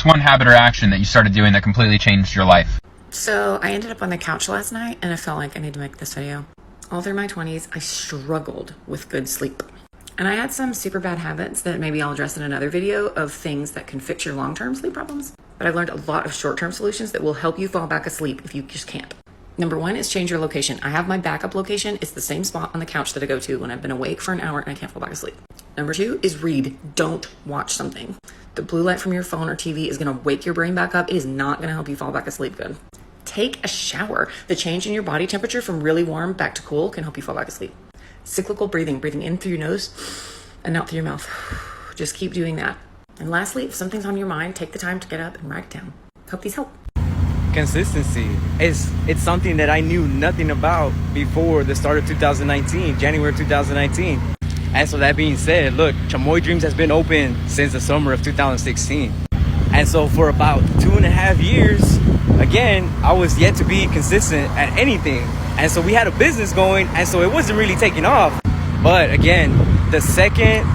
What's one habit or action that you started doing that completely changed your life? So I ended up on the couch last night and I felt like I need to make this video. All through my 20s, I struggled with good sleep. And I had some super bad habits that maybe I'll address in another video of things that can fix your long-term sleep problems. But I've learned a lot of short-term solutions that will help you fall back asleep if you just can't. Number one is change your location. I have my backup location. It's the same spot on the couch that I go to when I've been awake for an hour and I can't fall back asleep. Number two is read. Don't watch something. The blue light from your phone or TV is going to wake your brain back up. It is not going to help you fall back asleep good. Take a shower. The change in your body temperature from really warm back to cool can help you fall back asleep. Cyclical breathing in through your nose and out through your mouth. Just keep doing that. And lastly, if something's on your mind, take the time to get up and write it down. Hope these help. Consistency it's something that I knew nothing about before the start of 2019, January 2019. And so that being said, look, Chamoy Dreams has been open since the summer of 2016. And so for about 2.5 years, again, I was yet to be consistent at anything. And so we had a business going, and so it wasn't really taking off. But again, the second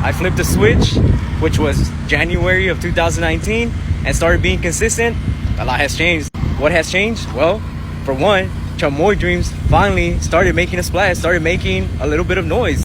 I flipped the switch, which was January of 2019, and started being consistent, a lot has changed. What has changed? Well, for one, Chamoy Dreams finally started making a splash, started making a little bit of noise.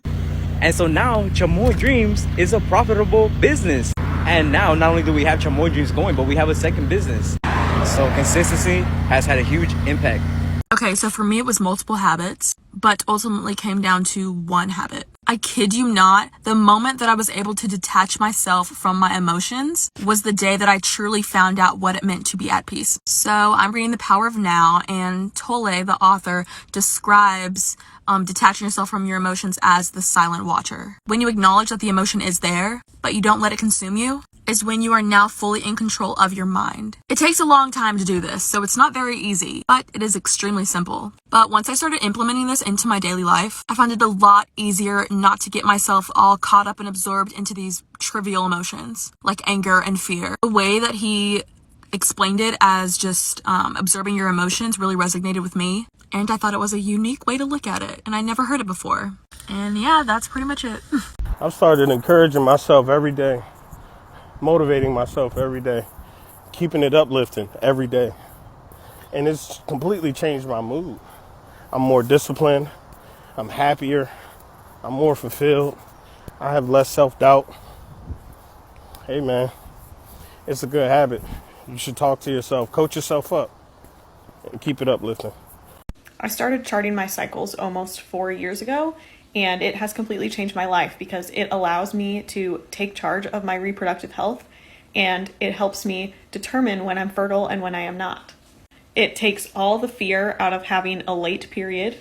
And so now Chamoy Dreams is a profitable business. And now not only do we have Chamoy Dreams going, but we have a second business. So consistency has had a huge impact. Okay, so for me, it was multiple habits, but ultimately came down to one habit. I kid you not, the moment that I was able to detach myself from my emotions was the day that I truly found out what it meant to be at peace. So I'm reading The Power of Now, and Tolle, the author, describes detaching yourself from your emotions as the silent watcher. When you acknowledge that the emotion is there, but you don't let it consume you, is when you are now fully in control of your mind. It takes a long time to do this, so it's not very easy, but it is extremely simple. But once I started implementing this into my daily life, I found it a lot easier not to get myself all caught up and absorbed into these trivial emotions, like anger and fear. The way that he explained it as just observing your emotions really resonated with me, and I thought it was a unique way to look at it, and I never heard it before. And yeah, that's pretty much it. I've started encouraging myself every day, motivating myself every day, keeping it uplifting every day. And it's completely changed my mood. I'm more disciplined, I'm happier, I'm more fulfilled, I have less self-doubt. Hey man, it's a good habit. You should talk to yourself, coach yourself up, and keep it uplifting. I started charting my cycles almost 4 years ago, and it has completely changed my life because it allows me to take charge of my reproductive health, and it helps me determine when I'm fertile and when I am not. It takes all the fear out of having a late period,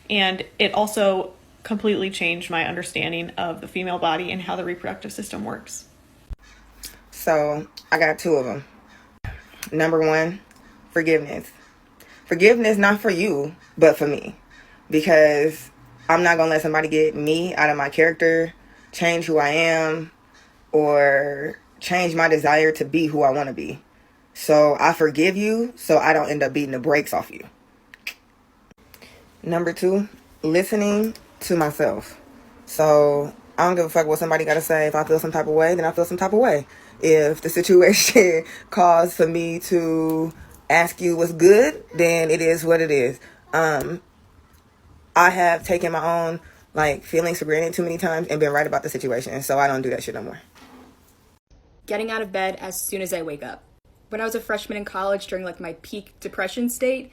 and it also completely changed my understanding of the female body and how the reproductive system works. So I got two of them. Number one, forgiveness. Forgiveness not for you, but for me. Because I'm not going to let somebody get me out of my character, change who I am, or change my desire to be who I want to be. So I forgive you so I don't end up beating the brakes off you. Number two, listening to myself. So I don't give a fuck what somebody got to say. If I feel some type of way, then I feel some type of way. If the situation calls for me to ask you what's good, then it is what it is. I have taken my own feelings for granted too many times and been right about the situation, so I don't do that shit no more. Getting out of bed as soon as I wake up. When I was a freshman in college during my peak depression state,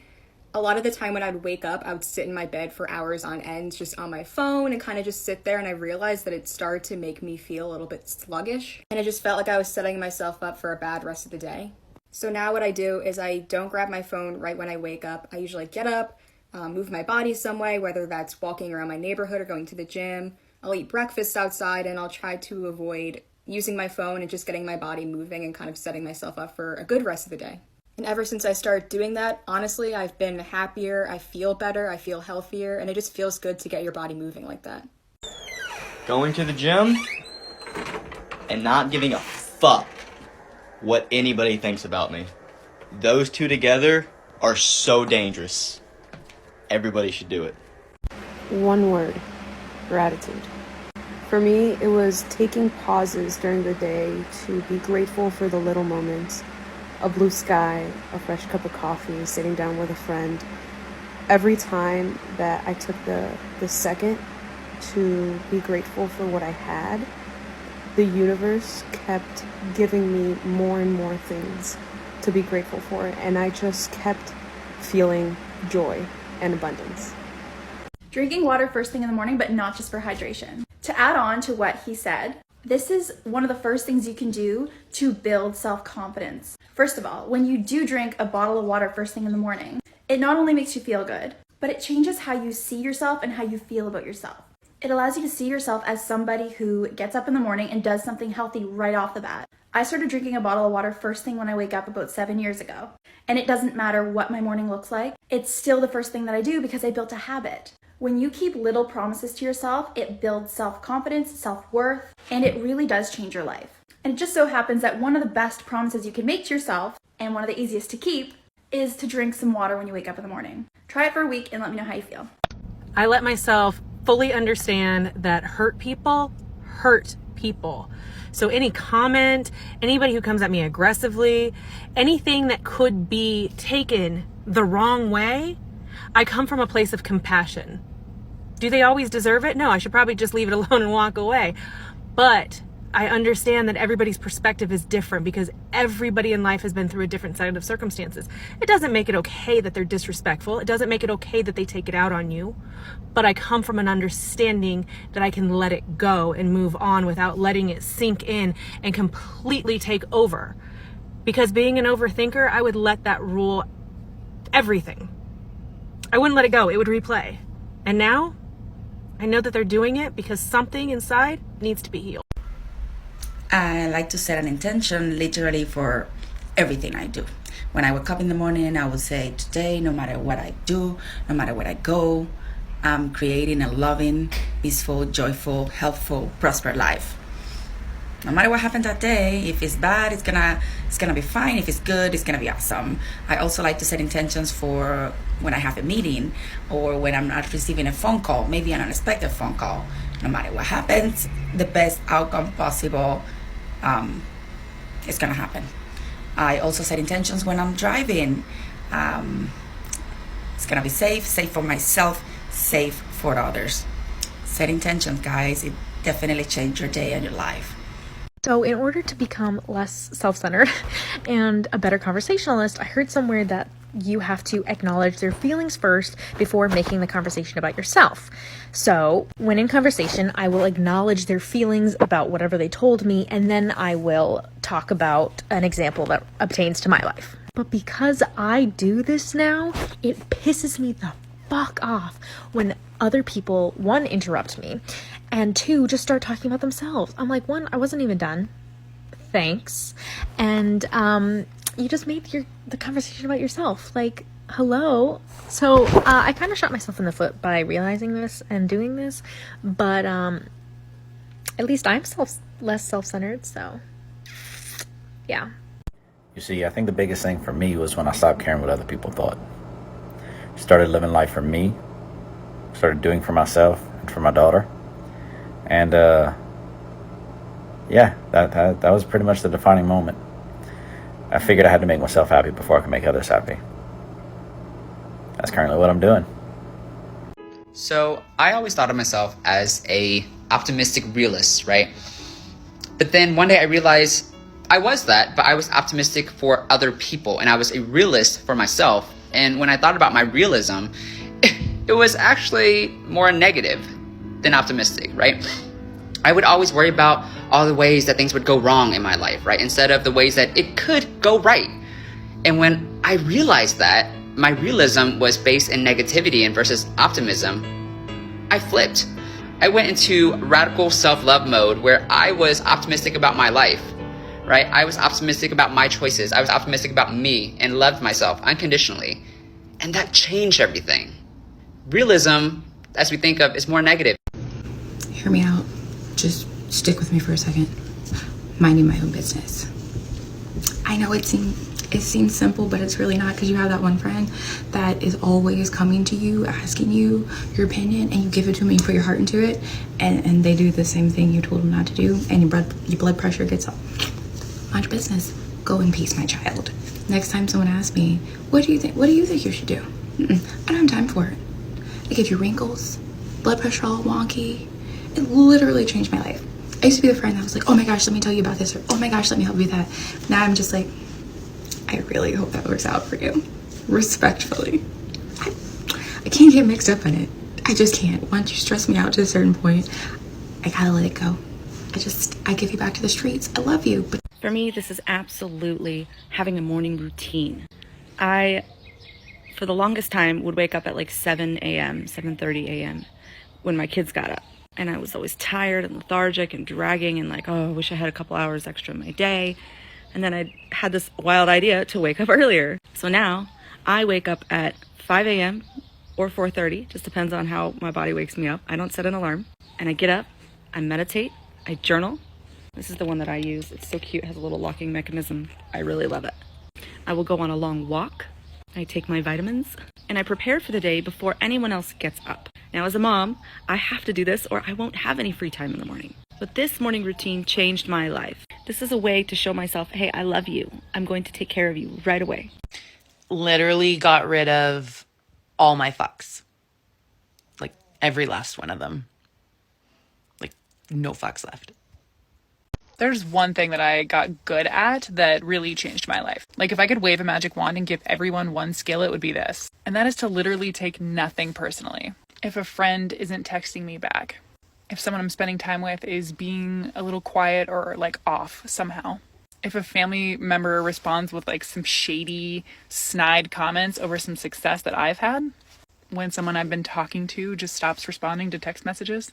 a lot of the time when I would wake up, I would sit in my bed for hours on end just on my phone and kind of just sit there, and I realized that it started to make me feel a little bit sluggish, and I just felt like I was setting myself up for a bad rest of the day. So now what I do is I don't grab my phone right when I wake up. I usually get up, move my body some way, whether that's walking around my neighborhood or going to the gym. I'll eat breakfast outside, and I'll try to avoid using my phone and just getting my body moving and kind of setting myself up for a good rest of the day. And ever since I started doing that, honestly, I've been happier, I feel better, I feel healthier, and it just feels good to get your body moving like that. Going to the gym and not giving a fuck what anybody thinks about me. Those two together are so dangerous. Everybody should do it. One word, gratitude. For me, it was taking pauses during the day to be grateful for the little moments. A blue sky, a fresh cup of coffee, sitting down with a friend. Every time that I took the second to be grateful for what I had, the universe kept giving me more and more things to be grateful for, and I just kept feeling joy and abundance. Drinking water first thing in the morning, but not just for hydration. To add on to what he said, this is one of the first things you can do to build self-confidence. First of all, when you do drink a bottle of water first thing in the morning, it not only makes you feel good, but it changes how you see yourself and how you feel about yourself. It allows you to see yourself as somebody who gets up in the morning and does something healthy right off the bat. I started drinking a bottle of water first thing when I wake up about 7 years ago. And it doesn't matter what my morning looks like, it's still the first thing that I do because I built a habit. When you keep little promises to yourself, it builds self-confidence, self-worth, and it really does change your life. And it just so happens that one of the best promises you can make to yourself, and one of the easiest to keep, is to drink some water when you wake up in the morning. Try it for a week and let me know how you feel. I let myself fully understand that hurt people hurt people. So any comment, anybody who comes at me aggressively, anything that could be taken the wrong way, I come from a place of compassion. Do they always deserve it? No, I should probably just leave it alone and walk away. But I understand that everybody's perspective is different because everybody in life has been through a different set of circumstances. It doesn't make it okay that they're disrespectful. It doesn't make it okay that they take it out on you. But I come from an understanding that I can let it go and move on without letting it sink in and completely take over. Because being an overthinker, I would let that rule everything. I wouldn't let it go. It would replay. And now I know that they're doing it because something inside needs to be healed. I like to set an intention literally for everything I do. When I wake up in the morning, I would say, today, no matter what I do, no matter where I go, I'm creating a loving, peaceful, joyful, healthful, prosperous life. No matter what happened that day, if it's bad, it's gonna be fine. If it's good, it's gonna be awesome. I also like to set intentions for when I have a meeting or when I'm not receiving a phone call, maybe an unexpected phone call. No matter what happens, the best outcome possible is gonna happen. I also set intentions when I'm driving. It's gonna be safe for myself, safe for others. Set intentions, guys. It definitely changes your day and your life. So in order to become less self-centered and a better conversationalist, I heard somewhere that you have to acknowledge their feelings first before making the conversation about yourself. So when in conversation, I will acknowledge their feelings about whatever they told me, and then I will talk about an example that obtains to my life. But because I do this now, it pisses me the fuck off when other people, one, interrupt me, and two, just start talking about themselves. I'm like, one, I wasn't even done. Thanks. And you just made the conversation about yourself. Like, hello. So I kind of shot myself in the foot by realizing this and doing this, but at least I'm less self-centered, so yeah. You see, I think the biggest thing for me was when I stopped caring what other people thought. Started living life for me, started doing for myself and for my daughter. And yeah, that was pretty much the defining moment. I figured I had to make myself happy before I could make others happy. That's currently what I'm doing. So I always thought of myself as a optimistic realist, right? But then one day I realized I was that, but I was optimistic for other people, and I was a realist for myself. And when I thought about my realism, it was actually more negative than optimistic, right? I would always worry about all the ways that things would go wrong in my life, right? Instead of the ways that it could go right. And when I realized that my realism was based in negativity and versus optimism, I flipped. I went into radical self-love mode where I was optimistic about my life, right? I was optimistic about my choices. I was optimistic about me and loved myself unconditionally. And that changed everything. Realism, as we think of, is more negative. Hear me out. Just stick with me for a second. Minding my own business. I know it It seems simple, but it's really not, because you have that one friend that is always coming to you, asking you your opinion, and you give it to them and you put your heart into it, and they do the same thing you told them not to do, and your blood pressure gets up. Mind your business. Go in peace, my child. Next time someone asks me, what do you think you should do? I don't have time for it. I give you wrinkles, blood pressure all wonky. It literally changed my life. I used to be the friend that was like, oh my gosh, let me tell you about this, or oh my gosh, let me help you with that. Now I'm just like, I really hope that works out for you. Respectfully. I can't get mixed up in it. I just can't. Once you stress me out to a certain point, I gotta let it go. I give you back to the streets. I love you. But for me, this is absolutely having a morning routine. I, for the longest time, would wake up at like 7 a.m., 7:30 a.m. when my kids got up. And I was always tired and lethargic and dragging and like, oh, I wish I had a couple hours extra in my day. And then I had this wild idea to wake up earlier. So now I wake up at 5 a.m. or 4:30, just depends on how my body wakes me up. I don't set an alarm. And I get up, I meditate, I journal. This is the one that I use. It's so cute, it has a little locking mechanism. I really love it. I will go on a long walk. I take my vitamins and I prepare for the day before anyone else gets up. Now, as a mom, I have to do this or I won't have any free time in the morning. But this morning routine changed my life. This is a way to show myself, hey, I love you. I'm going to take care of you right away. Literally got rid of all my fucks. Like every last one of them. Like no fucks left. There's one thing that I got good at that really changed my life. Like if I could wave a magic wand and give everyone one skill, it would be this. And that is to literally take nothing personally. If a friend isn't texting me back, if someone I'm spending time with is being a little quiet or like off somehow, if a family member responds with like some shady, snide comments over some success that I've had, when someone I've been talking to just stops responding to text messages,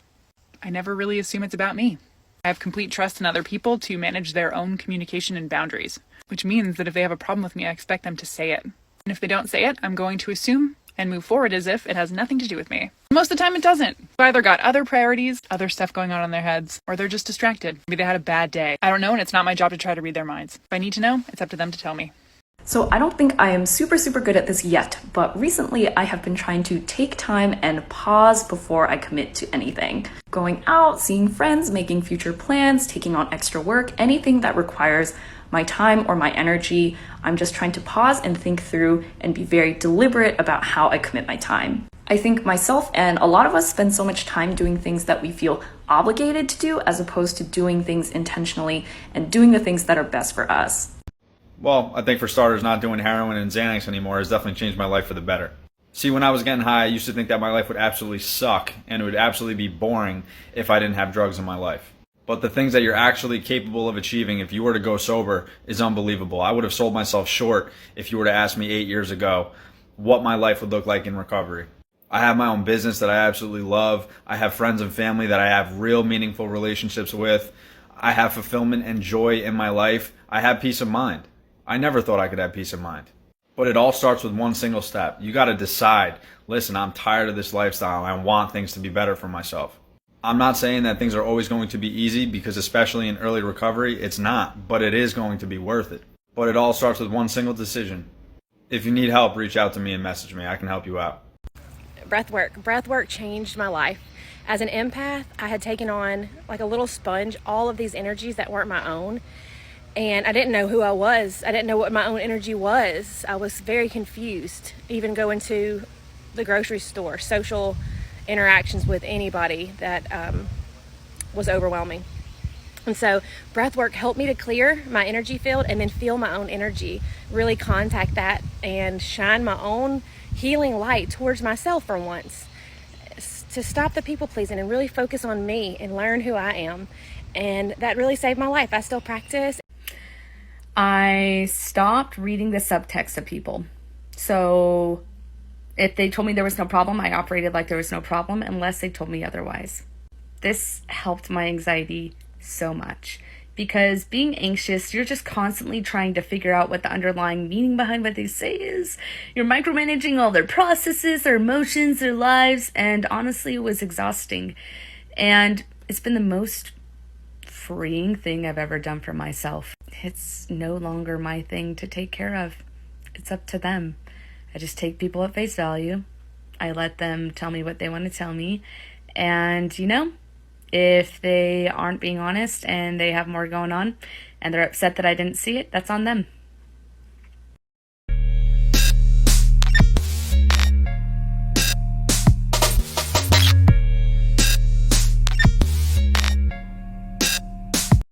I never really assume it's about me. I have complete trust in other people to manage their own communication and boundaries, which means that if they have a problem with me, I expect them to say it. And if they don't say it, I'm going to assume and move forward as if it has nothing to do with me. Most of the time it doesn't. They've either got other priorities, other stuff going on in their heads, or they're just distracted. Maybe they had a bad day. I don't know, and it's not my job to try to read their minds. If I need to know, it's up to them to tell me. So I don't think I am super good at this yet, but recently I have been trying to take time and pause before I commit to anything. Going out, seeing friends, making future plans, taking on extra work, anything that requires my time or my energy, I'm just trying to pause and think through and be very deliberate about how I commit my time. I think myself and a lot of us spend so much time doing things that we feel obligated to do as opposed to doing things intentionally and doing the things that are best for us. Well, I think for starters, not doing heroin and Xanax anymore has definitely changed my life for the better. See, when I was getting high, I used to think that my life would absolutely suck and it would absolutely be boring if I didn't have drugs in my life. But the things that you're actually capable of achieving if you were to go sober is unbelievable. I would have sold myself short if you were to ask me 8 years ago what my life would look like in recovery. I have my own business that I absolutely love. I have friends and family that I have real meaningful relationships with. I have fulfillment and joy in my life. I have peace of mind. I never thought I could have peace of mind. But it all starts with one single step. You got to decide, listen, I'm tired of this lifestyle. I want things to be better for myself. I'm not saying that things are always going to be easy because especially in early recovery, it's not, but it is going to be worth it. But it all starts with one single decision. If you need help, reach out to me and message me. I can help you out. Breathwork changed my life. As an empath, I had taken on like a little sponge all of these energies that weren't my own. And I didn't know who I was. I didn't know what my own energy was. I was very confused, even going to the grocery store, social interactions with anybody that was overwhelming. And so breathwork helped me to clear my energy field and then feel my own energy, really contact that and shine my own healing light towards myself for once, to stop the people pleasing and really focus on me and learn who I am. And that really saved my life. I still practice. I stopped reading the subtext of people. So if they told me there was no problem, I operated like there was no problem unless they told me otherwise. This helped my anxiety so much because being anxious, you're just constantly trying to figure out what the underlying meaning behind what they say is. You're micromanaging all their processes, their emotions, their lives, and honestly, it was exhausting. And it's been the most freeing thing I've ever done for myself. It's no longer my thing to take care of. It's up to them. I just take people at face value. I let them tell me what they want to tell me. And, you know, if they aren't being honest and they have more going on and they're upset that I didn't see it, that's on them.